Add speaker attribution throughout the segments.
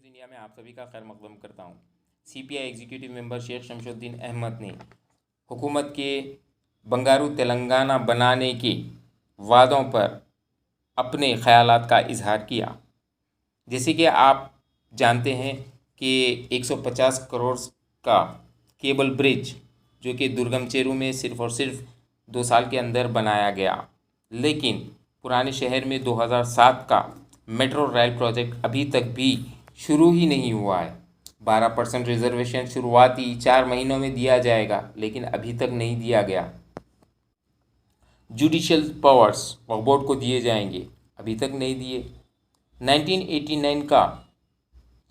Speaker 1: India में आप सभी का खैर मकदम करता हूँ। CPI executive member Sheikh Shamshuddin Ahmed ने हुकूमत के बंगारू तेलंगाना बनाने के वादों पर अपने ख़यालात का इजहार किया। जैसे कि आप जानते हैं कि 150 करोड़ का केबल ब्रिज जो कि दुर्गम चेरू में सिर्फ़ और सिर्फ 2 साल के अंदर बनाया गया, लेकिन पुराने शहर में 2007 का मेट्रो रेल प्रोजेक्ट अभी तक भी शुरू ही नहीं हुआ है। 12% रिजर्वेशन शुरुआती 4 महीनों में दिया जाएगा, लेकिन अभी तक नहीं दिया गया। जुडिशियल पावर्स वक्फ बोर्ड को दिए जाएंगे, अभी तक नहीं दिए। 1989 का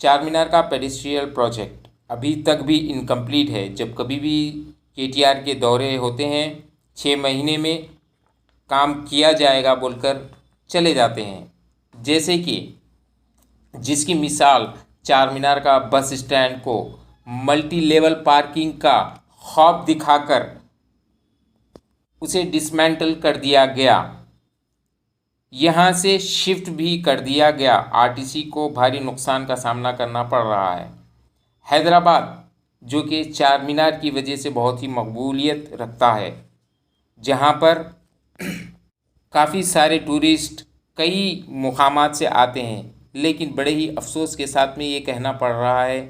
Speaker 1: चार मीनार का पेडिस्ट्रियल प्रोजेक्ट अभी तक भी इनकम्प्लीट है। जब कभी भी केटीआर के दौरे होते हैं 6 महीने में काम किया जाएगा बोलकर चले जाते हैं। जैसे कि जिसकी मिसाल चार मीनार का बस स्टैंड को मल्टी लेवल पार्किंग का ख्वाब दिखाकर उसे डिसमेंटल कर दिया गया, यहाँ से शिफ्ट भी कर दिया गया। आरटीसी को भारी नुकसान का सामना करना पड़ रहा है। हैदराबाद जो कि चार मीनार की वजह से बहुत ही मकबूलियत रखता है, जहाँ पर काफ़ी सारे टूरिस्ट कई मुकामात से आते हैं, लेकिन बड़े ही अफसोस के साथ में ये कहना पड़ रहा है,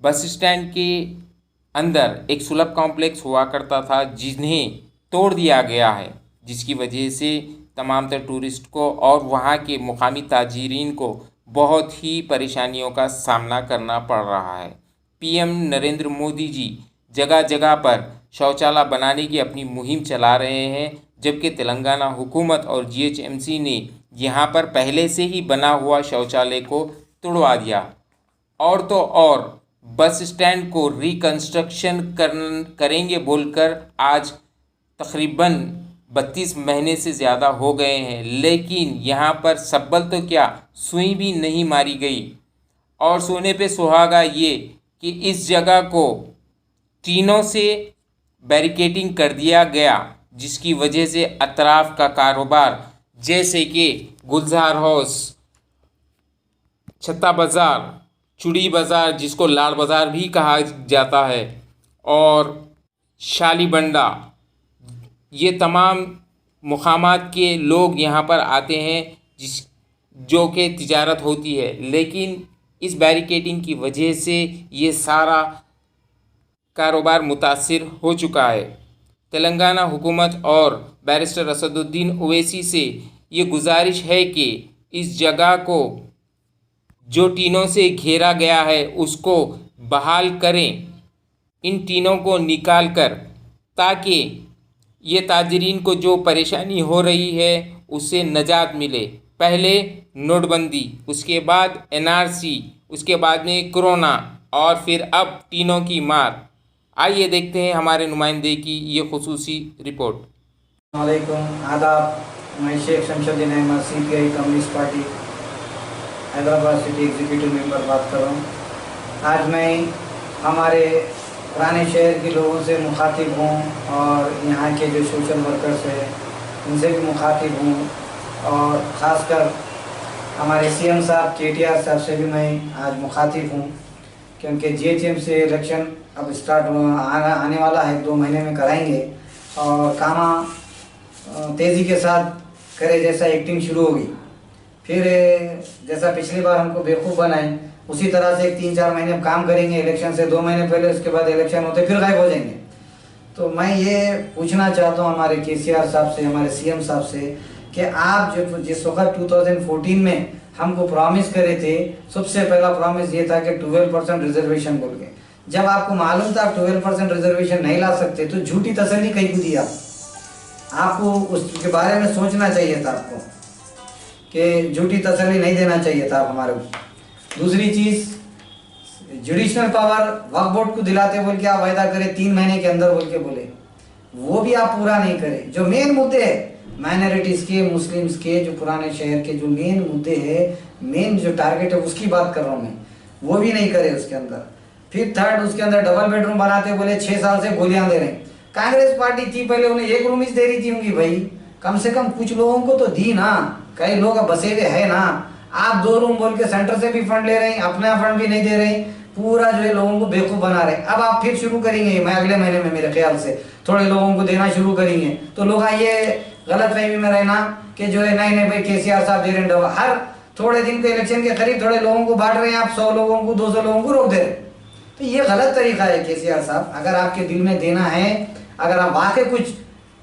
Speaker 1: बस स्टैंड के अंदर एक सुलभ कॉम्प्लेक्स हुआ करता था जिन्हें तोड़ दिया गया है, जिसकी वजह से तमाम तर टूरिस्ट को और वहाँ के मुकामी ताजीरीन को बहुत ही परेशानियों का सामना करना पड़ रहा है। पीएम नरेंद्र मोदी जी जगह जगह पर शौचालय बनाने की अपनी मुहिम चला रहे हैं, जबकि तेलंगाना हुकूमत और जीएचएमसी ने यहाँ पर पहले से ही बना हुआ शौचालय को तोड़वा दिया। और तो और बस स्टैंड को रिकंस्ट्रक्शन करेंगे बोलकर आज तकरीबन 32 महीने से ज़्यादा हो गए हैं, लेकिन यहाँ पर सब्बल तो क्या सुई भी नहीं मारी गई। और सोने पे सुहागा ये कि इस जगह को टीनों से बैरिकेडिंग कर दिया गया, जिसकी वजह से अतराफ़ का कारोबार जैसे कि गुलजार हाउस, छत्ता बाज़ार, चूड़ी बाज़ार जिसको लाल बाज़ार भी कहा जाता है, और शालीबंडा, ये तमाम मुकामात के लोग यहाँ पर आते हैं जो कि तिजारत होती है, लेकिन इस बैरिकेडिंग की वजह से ये सारा कारोबार मुतासिर हो चुका है। तेलंगाना हुकूमत और बैरिस्टर असदुद्दीन ओवैसी से ये गुजारिश है कि इस जगह को जो टीनों से घेरा गया है उसको बहाल करें, इन टीनों को निकाल कर, ताकि ये ताजरीन को जो परेशानी हो रही है उससे निजात मिले। पहले नोटबंदी, उसके बाद एनआरसी, उसके बाद में कोरोना और फिर अब टीनों की मार। आइए देखते हैं हमारे नुमाइंदे की ये खुसूसी रिपोर्ट।
Speaker 2: वालेकुम आदाब, मैं Sheikh Shamshuddin Ahmed, CPI communist party Hyderabad city executive member बात कर रहा हूँ। आज मैं हमारे पुराने शहर के लोगों से मुखातिब हूँ और यहाँ के जो सोशल वर्कर्स हैं उनसे भी मुखातिब हूँ, और ख़ासकर हमारे सीएम साहब केटीआर साहब से भी मैं आज मुखातिब हूँ, क्योंकि जीएचएम से इलेक्शन अब स्टार्ट आने वाला है, 2 महीने में कराएंगे और कामा तेज़ी के साथ करे जैसा एक्टिंग शुरू होगी। फिर जैसा पिछली बार हमको बेवकूफ़ बनाए उसी तरह से 3-4 महीने हम काम करेंगे इलेक्शन से 2 महीने पहले, उसके बाद इलेक्शन होते फिर गायब हो जाएंगे। तो मैं ये पूछना चाहता हूँ हमारे केसीआर साहब से, हमारे सीएम साहब से, कि आप जो जिस वक्त 2014 में हमको प्रॉमिस करे थे, सबसे पहला प्रॉमिस ये था कि 12% रिजर्वेशन बोल के, जब आपको मालूम था 12% रिजर्वेशन नहीं ला सकते तो झूठी तसल्ली कहीं को दी आपको उसके बारे में सोचना चाहिए था आपको, कि झूठी तसल्ली नहीं देना चाहिए था हमारे को। दूसरी चीज़, जुडिशनल पावर वक्फ बोर्ड को दिलाते बोल के आप वायदा करें 3 महीने के अंदर बोल के बोले, वो भी आप पूरा नहीं करे। जो मेन मुद्दे हैं माइनॉरिटीज़ के, मुस्लिम्स के, जो पुराने शहर के जो मेन मुद्दे हैं, मेन जो टारगेट है उसकी बात कर रहा हूँ मैं, वो भी नहीं करे उसके अंदर। फिर थर्ड, उसके अंदर डबल बेडरूम बनाते बोले 6 साल से गोलियां दे रहे हैं। कांग्रेस पार्टी थी पहले, उन्हें 1 रूम ही दे रही थी होंगी भाई, कम से कम कुछ लोगों को तो दी ना, कई लोग बसे हुए है ना। आप 2 रूम बोल के सेंटर से भी फंड ले रहे हैं, अपना फंड भी नहीं दे रहे हैं, पूरा जो है लोगों को बेवकूफ बना रहे हैं। अब आप फिर शुरू करेंगे, मैं अगले महीने में मेरे ख्याल से थोड़े लोगों को देना शुरू करेंगे, तो लोग ये गलत फहमी में रहना कि जो है नहीं भाई केसीआर साहब दे रहे हैं दवा, हर थोड़े दिन के इलेक्शन के करीब थोड़े लोगों को बांट रहे हैं आप, 100 लोगों को 200 लोगों को रोक दे रहे हैं। तो ये गलत तरीका है केसीआर साहब। अगर आपके दिल में देना है, अगर आप वाकई कुछ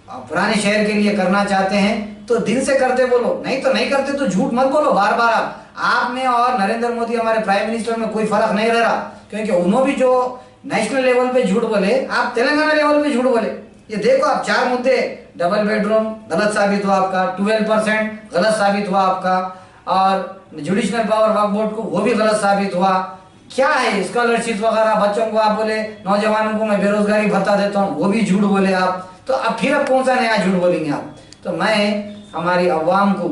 Speaker 2: पुराने शहर के लिए करना चाहते हैं तो दिल से करते बोलो, नहीं तो नहीं करते तो झूठ मत बोलो बार बार। आप में और नरेंद्र मोदी हमारे प्राइम मिनिस्टर में कोई फर्क नहीं रह रहा, क्योंकि उन्होंने भी जो नेशनल लेवल पे झूठ बोले, आप तेलंगाना लेवल पे झूठ बोले। ये देखो आप 4 मुद्दे, डबल बेडरूम गलत साबित हुआ आपका, 12% गलत साबित हुआ आपका, और जुडिशनल पावर वक्फ बोर्ड को वो भी गलत साबित हुआ। क्या है स्कॉलरशिप वगैरह बच्चों को आप बोले, नौजवानों को मैं बेरोजगारी भत्ता देता हूँ, वो भी झूठ बोले आप। तो अब फिर अब कौन सा नया झूठ बोलेंगे आप? तो मैं हमारी अवाम को,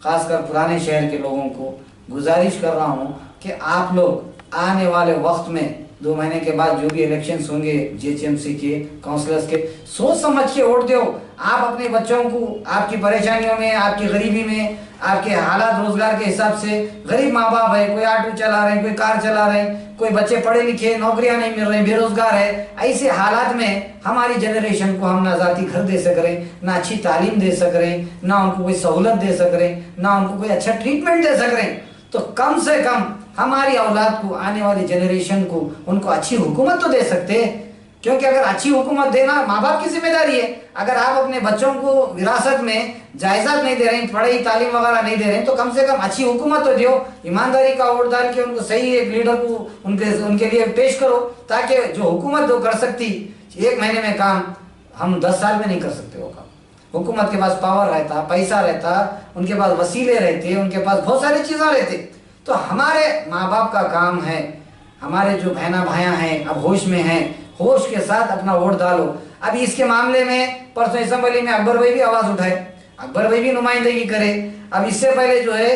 Speaker 2: खासकर पुराने शहर के लोगों को गुजारिश कर रहा हूँ कि आप लोग आने वाले वक्त में 2 महीने के बाद जो भी इलेक्शंस होंगे जीएचएमसी के, काउंसलर्स के, सोच समझ के वोट दो। आप अपने बच्चों को आपकी परेशानियों में, आपकी गरीबी में, आपके हालात रोजगार के हिसाब से, गरीब माँ बाप है, कोई ऑटो चला रहे हैं, कोई कार चला रहे हैं, कोई बच्चे पढ़े लिखे, नौकरियां नहीं मिल रही, बेरोजगार है। ऐसे हालात में हमारी जनरेशन को हम ना जाती घर दे सक रहे, ना अच्छी तालीम दे सक रहे, ना उनको कोई सहूलत दे सक रहे, ना उनको कोई अच्छा ट्रीटमेंट दे सक रहे, तो कम से कम हमारी औलाद को, आने वाली जनरेशन को, उनको अच्छी हुकूमत तो दे सकते हैं। क्योंकि अगर अच्छी हुकूमत देना माँ बाप की जिम्मेदारी है। अगर आप अपने बच्चों को विरासत में जायदाद नहीं दे रहे हैं, पढ़ाई तालीम वगैरह नहीं दे रहे हैं, तो कम से कम अच्छी हुकूमत तो दो, ईमानदारी का वोट डाल के उनको सही एक लीडर को उनके लिए पेश करो, ताकि जो हुकूमत वो कर सकती 1 महीने में काम, हम 10 साल में नहीं कर सकते वो काम। हुकूमत के पास पावर रहता, पैसा रहता, उनके पास वसीले रहते, उनके पास बहुत सारी चीज़ें रहती। तो हमारे माँ बाप का काम है, हमारे जो बहना भाइयाँ हैं अब होश में हैं, होश के साथ अपना वोट डालो। अभी इसके मामले में परसों असेंबली में अकबर भाई भी आवाज उठाए, अकबर भाई भी नुमाइंदगी करे। अब इससे पहले जो है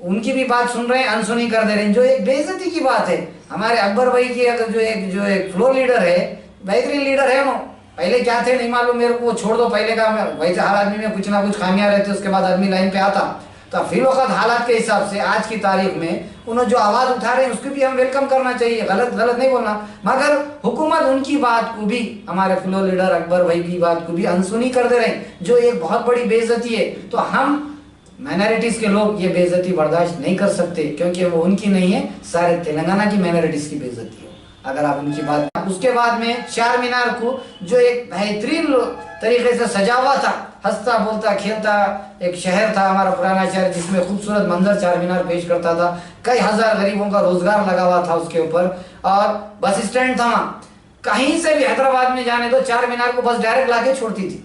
Speaker 2: उनकी भी बात सुन रहे हैं, अनसुनी कर दे रहे हैं, जो एक बेइज्जती की बात है। हमारे अकबर भाई की अगर जो एक फ्लोर लीडर है, बेहतरीन लीडर है, वो पहले क्या थे नहीं मालूम मेरे को, वो छोड़ दो, पहले का वैसे हर आदमी में कुछ ना कुछ खामियां रहते, उसके बाद आदमी लाइन पे आता। तो फिर वक्त हालात के हिसाब से आज की तारीख में उन्होंने जो आवाज उठा रहे हैं उसको भी हम वेलकम करना चाहिए, गलत नहीं बोलना। मगर हुकूमत उनकी बात को भी, हमारे फ्लोर लीडर अकबर भाई की बात को भी अनसुनी कर दे रहे हैं, जो एक बहुत बड़ी बेइज्जती है। तो हम माइनॉरिटीज के लोग ये बेइज्जती बर्दाश्त नहीं कर सकते, क्योंकि वो उनकी नहीं है, सारे तेलंगाना की माइनॉरिटीज की बेइज्जती है अगर आप उनकी बात। उसके बाद में 4 मीनार को जो एक बेहतरीन तरीके से सजा हुआ था, हंसता बोलता खेलता एक शहर था हमारा पुराना शहर, जिसमें खूबसूरत मंजर 4 मीनार पेश करता था, कई हजार गरीबों का रोजगार लगा हुआ था उसके ऊपर, और बस स्टैंड था वहाँ, कहीं से भी हैदराबाद में जाने तो 4 मीनार को बस डायरेक्ट लाके छोड़ती थी,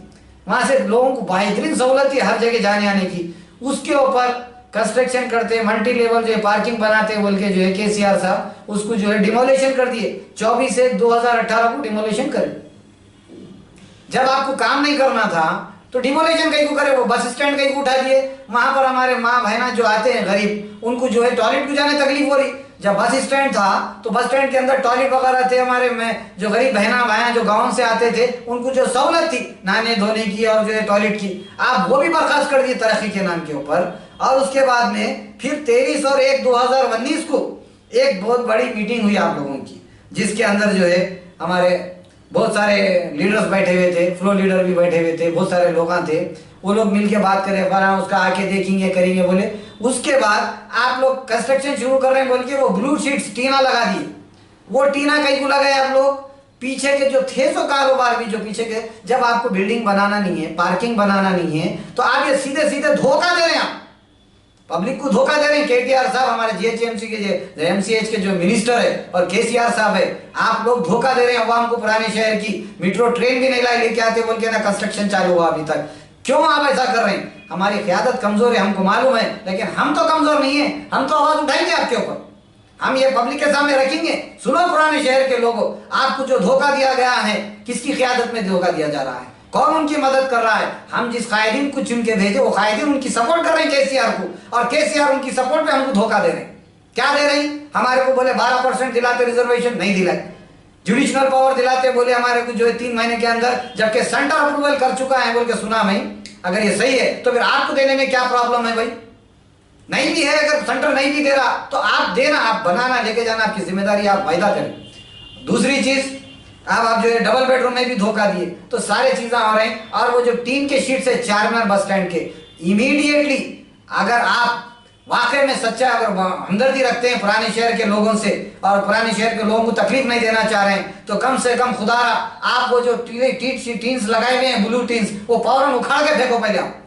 Speaker 2: वहां से लोगों को बेहतरीन सहूलत थी हर जगह जाने आने की। उसके ऊपर कंस्ट्रक्शन करते, मल्टी लेवल जो है पार्किंग बनाते बोल के जो है केसीआर साहब उसको जो है डिमोलेशन कर दिए, 24/1/2018 को डिमोलेशन करे। जब आपको काम नहीं करना था तो डिमोलेशन कहीं को करे, वो बस स्टैंड कहीं को उठा दिए, वहां पर हमारे माँ बहना जो आते हैं गरीब, उनको जो है टॉयलेट को जाने तकलीफ हो रही। जब बस स्टैंड था तो बस स्टैंड के अंदर टॉयलेट वगैरह थे, हमारे में जो गरीब बहना भाइयां जो गाँव से आते थे उनको जो सहूलत थी नहाने धोने की और जो है टॉयलेट की, आप वो भी बर्खास्त कर दिए तरक्की के नाम के ऊपर। और उसके बाद में फिर 23 और 1/2019 को एक बहुत बड़ी मीटिंग हुई आप लोगों की, जिसके अंदर जो है हमारे बहुत सारे लीडर्स बैठे हुए थे, फ्लो लीडर भी बैठे हुए थे, बहुत सारे लोग थे, वो लोग मिलके बात करे, फला उसका आके देखेंगे करेंगे बोले। उसके बाद आप लोग कंस्ट्रक्शन शुरू कर रहे हैं बोल के वो ब्लू शीट्स टीना लगा दिए। वो टीना कहीं को लगाए आप लोग, पीछे के जो थे जो कारोबार भी जो पीछे के, जब आपको बिल्डिंग बनाना नहीं है, पार्किंग बनाना नहीं है, तो आप ये सीधे सीधे धोखा दे रहे हैं, पब्लिक को धोखा दे रहे हैं। केटीआर साहब हमारे जीएचएमसी के जो एमसीएच के जो मिनिस्टर है और केसीआर साहब है, आप लोग धोखा दे रहे हैं अवाम को। पुराने शहर की मेट्रो ट्रेन भी नहीं लाई लेके आते बोल के ना कंस्ट्रक्शन चालू हुआ अभी तक। क्यों आप ऐसा कर रहे हैं? हमारी क़यादत कमजोर है, हमको मालूम है, लेकिन हम तो कमजोर नहीं है, हम तो आवाज उठाएंगे आपके ऊपर, हम ये पब्लिक के सामने रखेंगे। सुनो पुराने शहर के लोगों, आपको जो धोखा दिया गया है, किसकी क़यादत में धोखा दिया जा रहा है, कौन उनकी मदद कर रहा है? हम जिस कायदीन को चुन के भेजे वो कायदीन उनकी सपोर्ट कर रहे हैं केसीआर को, और केसीआर उनकी सपोर्ट पे हमको धोखा दे रहे हैं। क्या दे रहे हैं? हमारे को बोले 12% दिलाते, रिजर्वेशन नहीं दिलाए, जुडिशनल पावर दिलाते बोले हमारे को जो है 3 महीने के अंदर, जबकि सेंटर अप्रूवल कर चुका है बोल के सुना मैं। अगर ये सही है तो फिर आपको देने में क्या प्रॉब्लम है भाई? नहीं भी है, अगर सेंटर नहीं भी दे रहा तो आप देना, आप बनाना, लेके जाना, आपकी जिम्मेदारी, आप वायदा करें। दूसरी चीज, आप जो है डबल बेडरूम में भी धोखा दिए, तो सारे चीजें हो रहे हैं। और वो जो टीन के शीट से चारमीनार बस स्टैंड के इमीडिएटली, अगर आप वाकई में सच्चा अगर हमदर्दी रखते हैं पुराने शहर के लोगों से और पुराने शहर के लोगों को तकलीफ नहीं देना चाह रहे हैं, तो कम से कम खुदारा आप वो जो टीन्स लगाए हुए हैं, ब्लू टीन्स, वो फौरन उखाड़ के फेंको। पहले आप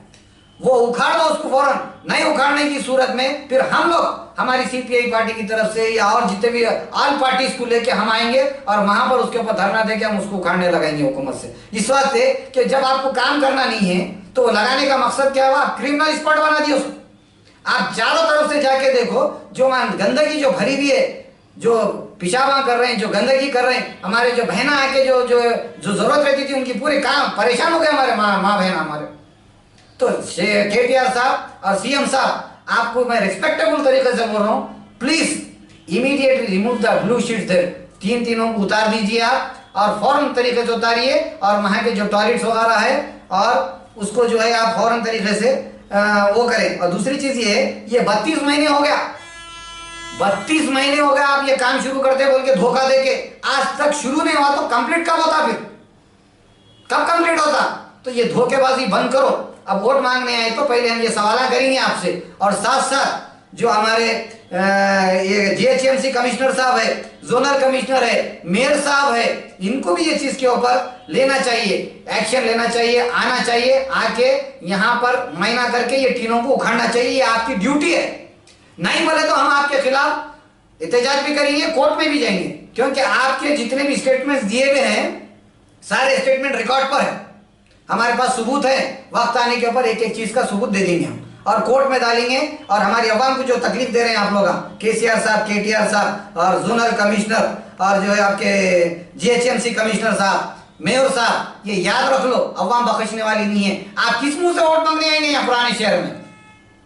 Speaker 2: वो उखाड़ दो उसको फौरन। नहीं उखाड़ने की सूरत में फिर हम लोग, हमारी सीपीआई पार्टी की तरफ से या और जितने भी ऑल पार्टीज को लेके हम आएंगे और वहां पर उसके ऊपर धरना देके हम उसको उखाड़ने लगाएंगे हुकूमत से। इस वास्ते कि जब आपको काम करना नहीं है तो लगाने का मकसद क्या हुआ? क्रिमिनल स्पॉट बना दिया उसको। आप चारों तरफ से जाके देखो, जो गंदगी जो भरी हुई है, जो पिशाबा कर रहे हैं, जो गंदगी कर रहे हैं, हमारे जो बहना आके जो जो जो जरूरत रहती थी उनकी पूरे काम परेशान हो गए हमारे माँ बहन हमारे। तो केटीआर साहब और सीएम साहब, आपको मैं रिस्पेक्टेबल तरीके से बोल रहा हूँ, please immediately remove the blue sheets there. तीनों को उतार दीजिए आप और फौरन तरीके से उतारिए, और वहां के जो टॉयलेट्स वगैरह है और उसको जो है आप फौरन तरीके से वो करें। और दूसरी चीज ये 32 महीने हो गया, 32 महीने हो गया आप ये काम शुरू करते बोल के धोखा देके, आज तक शुरू नहीं हुआ, तो कंप्लीट कब होता? फिर कब कंप्लीट होता? तो ये धोखेबाजी बंद करो। अब वोट मांगने आए तो पहले हम ये सवाल करेंगे आपसे, और साथ साथ जो हमारे ये जीएचएमसी कमिश्नर साहब है, जोनल कमिश्नर है, मेयर साहब है, इनको भी ये चीज के ऊपर लेना चाहिए, एक्शन लेना चाहिए, आना चाहिए, आके यहाँ पर मायना करके ये टीनों को उखाड़ना चाहिए। ये आपकी ड्यूटी है। नहीं बोले तो हम आपके खिलाफ एहतजाज भी करेंगे, कोर्ट में भी जाएंगे, क्योंकि आपके जितने भी स्टेटमेंट्स दिए हुए हैं सारे स्टेटमेंट रिकॉर्ड पर है, हमारे पास सबूत है। वक्त आने के ऊपर एक एक चीज का सबूत दे देंगे हम और कोर्ट में डालेंगे। और हमारी अवाम को जो तकलीफ दे रहे हैं आप लोग, केसीआर साहब, केटीआर साहब और जोनल कमिश्नर और जो है आपके जीएचएमसी कमिश्नर साहब, मेयर साहब, ये याद रख लो, अवाम बख्शने वाली नहीं है। आप किस मुंह से वोट मांगने आएंगे यहाँ पुराने शहर में?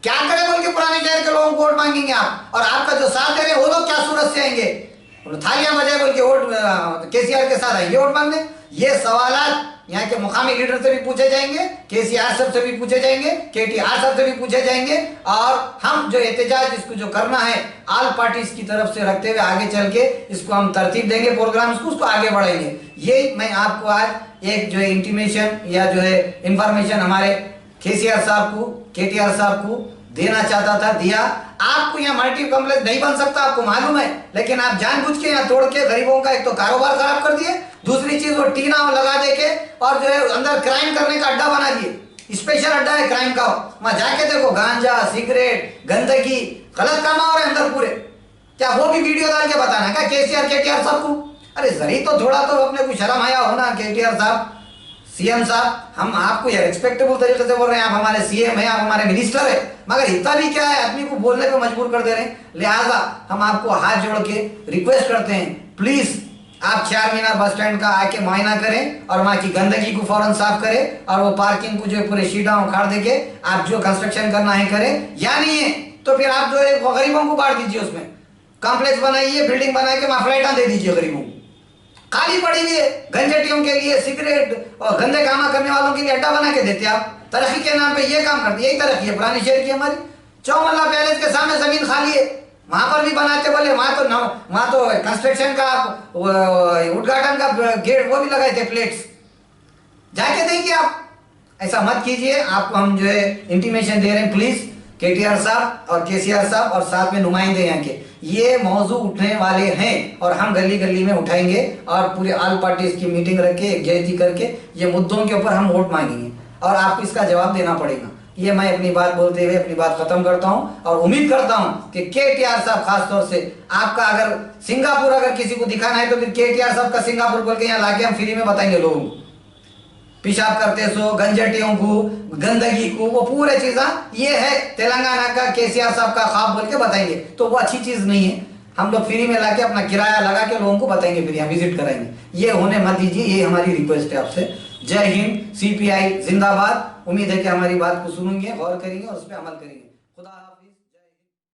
Speaker 2: क्या करें बोल के पुराने शहर के लोगों को वोट मांगेंगे आप? और आपका जो साथ दे रहे हैं वो लोग क्या सूरत से आएंगे? थालियां बजाए बोल के वोट केसीआर के साथ आएंगे वोट मांगने? ये सवाल यहाँ के मुकामी लीडर से भी पूछे जाएंगे, केसीआर साहब से भी पूछे जाएंगे, केटीआर साहब से भी पूछे जाएंगे। और हम जो एहतजाज इसको जो करना है ऑल पार्टीज की तरफ से रखते हुए आगे चल के इसको हम तरतीब देंगे, प्रोग्राम्स को उसको आगे बढ़ाएंगे। ये मैं आपको आज एक जो है इंटीमेशन या जो है इंफॉर्मेशन हमारे केसीआर साहब को, केटीआर साहब को देना चाहता था, दिया। आपको यहाँ मल्टी कॉम्प्लेक्स नहीं बन सकता, आपको मालूम है, लेकिन आप जानबूझ के यहाँ तोड़ के गरीबों का एक तो कारोबार खराब कर दिए, दूसरी चीज वो टीना लगा देके और जो है अंदर क्राइम करने का अड्डा बना दिए। स्पेशल अड्डा है क्राइम का, वहां जाके देखो गांजा, सिगरेट, गंदगी, गलत काम हो रहे हैं अंदर पूरे। क्या वो भी वीडियो डाल के बताना क्या केसीआर केटीआर साहब को? अरे जरी तो थोड़ा तो अपने को शर्म आया हो ना केटीआर साहब, सीएम साहब। हम आपको ये रिस्पेक्टेबल तरीके से बोल रहे हैं, आप हमारे सीएम हैं, आप हमारे मिनिस्टर है, मगर इतना भी क्या है, आदमी को बोलने पे मजबूर कर दे रहे हैं। लिहाजा हम आपको हाथ जोड़ के रिक्वेस्ट करते हैं, प्लीज आप चारमीनार बस स्टैंड का आके मुआयना करें और वहां की गंदगी को फौरन साफ करें और वो पार्किंग को जो पूरे शीटा उखाड़ देके आप जो कंस्ट्रक्शन करना है करें, या नहीं है तो फिर आप जो है गरीबों को बांट दीजिए, उसमें कॉम्प्लेक्स बनाइए, बिल्डिंग बना के वहां फ्लाइटा दे दीजिए गरीबों को। खाली पड़ी हुई है गंजेटियों के लिए, सिगरेट और गंदे कामा करने वालों के लिए अड्डा बना के देते आप। तरक्की के नाम पे ये काम करते, यही तरक्की है पुरानी शहर की हमारी। चौमल्ला पैलेस के सामने जमीन खाली है, वहां पर भी बनाते बोले, वहां तो कंस्ट्रक्शन का उद्घाटन का गेट वो भी लगाए थे, प्लेट्स। जाके देखिए आप, ऐसा मत कीजिए। आपको हम जो है इंटीमेशन दे रहे हैं, प्लीज केटीआर साहब और केसीआर साहब और साथ में नुमाइंदे यहाँ के, ये मौजू उठने वाले हैं और हम गली गली में उठाएंगे और पूरे ऑल पार्टीज की मीटिंग रख के एकजुटता करके ये मुद्दों के ऊपर हम वोट मांगेंगे और आपको इसका जवाब देना पड़ेगा। ये मैं अपनी बात बोलते हुए अपनी बात खत्म करता हूं और उम्मीद करता हूं कि केटीआर साहब खास तौर से आपका अगर सिंगापुर अगर किसी को दिखाना है तो फिर केटीआर साहब का सिंगापुर बोल के यहाँ लाके हम फ्री में बताएंगे लोगों को। पेशाब करते सो, गंजटियों को, गंदगी को, वो पूरे चीज़ा ये है तेलंगाना का केसीआर साहब का ख्वाब बोल के बताएंगे, तो वो अच्छी चीज़ नहीं है। हम लोग फ्री में लाके अपना किराया लगा के लोगों को बताएंगे, फिर यहाँ विजिट कराएंगे। ये होने मत दीजिए, ये हमारी रिक्वेस्ट है आपसे। जय हिंद, सीपीआई जिंदाबाद। उम्मीद है कि हमारी बात को सुनेंगे, गौर करेंगे और उस पर अमल करेंगे। खुदा